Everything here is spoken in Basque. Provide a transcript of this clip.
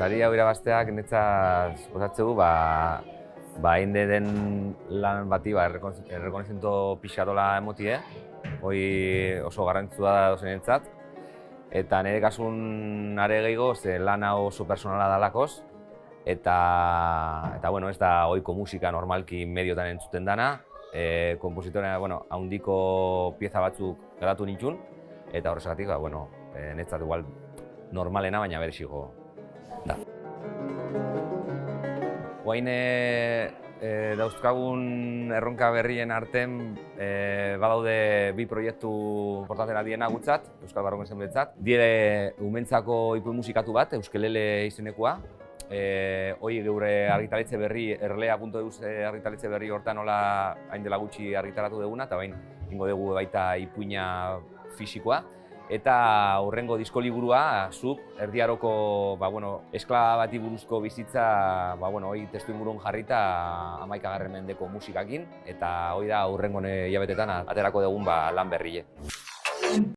Sari hau irabazteak netzaz gozatzeu, hainde den lan bati errekonozimentu pixkatola emotie, hoi oso garrantzua da dozenentzat. Eta nire kasun are gehiago, ze lan hau oso personala dalakoz, eta bueno, ez da ohiko musika normalki mediotan entzuten dana. Kompositorea handiko pieza batzuk garatu nituen, eta horrezagatik, netzat igual normalena, baina berezigo da. Guain dauzkagun erronka berrien artean badaude bi proiektu importantena diena gutzat, Euskal Barroco Ensembletzat. Dire umentzako ipuin musikatu bat, Euskelele izenekoa. Hoi geure argitaletxe berri, erlea.eus argitaletxe berri hortan nola hain dela gutxi argitaratu duguna, eta bain ingo dugu baita ipuina fisikoa. Eta horrengo disko liburua, zuk, erdiaroko esklaba bati buruzko bizitza hoi testu ingurun jarrita 11. mendeko musikakin, eta hoi da horrengo hilabetetan aterako dugun lan berrie.